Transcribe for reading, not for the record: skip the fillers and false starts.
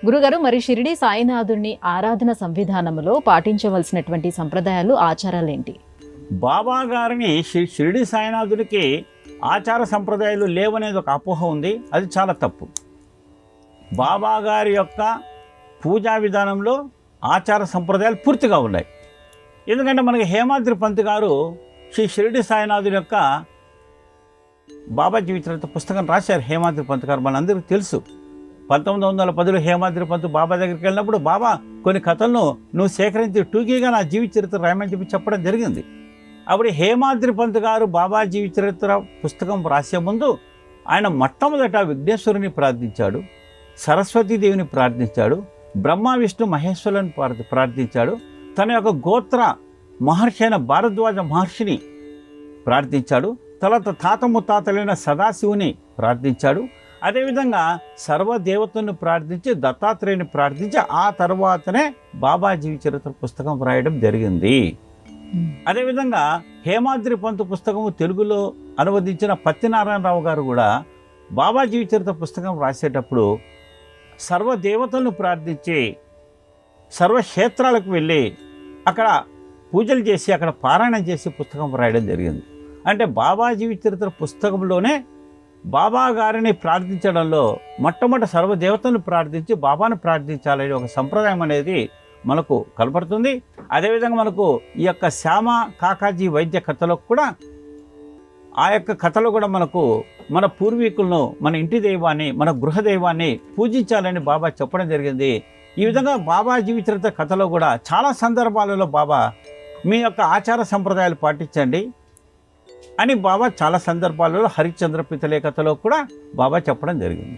గురుగారు, మరి షిరిడి సాయినాథుడిని ఆరాధన సంవిధానంలో పాటించవలసినటువంటి సంప్రదాయాలు, ఆచారాలేంటి? బాబా గారిని షిరిడి సాయినాథుడికి ఆచార సంప్రదాయాలు లేవనేది ఒక అపోహ ఉంది. అది చాలా తప్పు. బాబా గారి యొక్క పూజా విధానంలో ఆచార సంప్రదాయాలు పూర్తిగా ఉన్నాయి. ఎందుకంటే మనకి హేమాద్రి పంత్ గారు షిరిడి సాయినాథుడి యొక్క బాబా జీవిత పుస్తకం రాశారు. హేమాద్రి పంత్ గారు మనందరికీ తెలుసు. 1910లో హేమాద్రి పంత్ బాబా దగ్గరికి వెళ్ళినప్పుడు, బాబా కొన్ని కథలను నువ్వు సేకరించి టూకీగా నా జీవిత చరిత్ర రాయమని చెప్పడం జరిగింది. అప్పుడు హేమాద్రి పంత్ గారు బాబా జీవిత చరిత్ర పుస్తకం రాసే ముందు ఆయన మొట్టమొదట విఘ్నేశ్వరుని ప్రార్థించాడు, సరస్వతీదేవిని ప్రార్థించాడు, బ్రహ్మ విష్ణు మహేశ్వరుని ప్రార్థించాడు, తన యొక్క గోత్ర మహర్షి అయిన భారద్వాజ మహర్షిని ప్రార్థించాడు, తర్వాత తాత ముత్తాతలైన సదాశివుని ప్రార్థించాడు. అదేవిధంగా సర్వదేవతలను ప్రార్థించి దత్తాత్రేయుని ప్రార్థించి ఆ తర్వాతనే బాబా జీవిత చరిత్ర పుస్తకం రాయడం జరిగింది. అదేవిధంగా హేమాద్రి పంత్ పుస్తకము తెలుగులో అనువదించిన పత్తినారాయణరావు గారు కూడా బాబా జీవిత చరిత్ర పుస్తకం రాసేటప్పుడు సర్వదేవతలను ప్రార్థించి సర్వక్షేత్రాలకు వెళ్ళి అక్కడ పూజలు చేసి అక్కడ పారాయణం చేసి పుస్తకం రాయడం జరిగింది. అంటే బాబా జీవిత చరిత్ర పుస్తకంలోనే బాబా గారిని ప్రార్థించడంలో మొట్టమొదటి సర్వదేవతలను ప్రార్థించి బాబాను ప్రార్థించాలనే ఒక సంప్రదాయం అనేది మనకు కనపడుతుంది. అదేవిధంగా మనకు ఈ యొక్క శ్యామ కాకాజీ వైద్య కథలో కూడా ఆ యొక్క కథలో కూడా మనకు మన పూర్వీకులను, మన ఇంటి దైవాన్ని, మన గృహ దైవాన్ని పూజించాలని బాబా చెప్పడం జరిగింది. ఈ విధంగా బాబా జీవిత చరిత్ర కథలో కూడా చాలా సందర్భాలలో బాబా మీ యొక్క ఆచార సంప్రదాయాలు పాటించండి అని బాబా చాలా సందర్భాలలో హరిశ్చంద్ర పితలే కథలో కూడా బాబా చెప్పడం జరిగింది.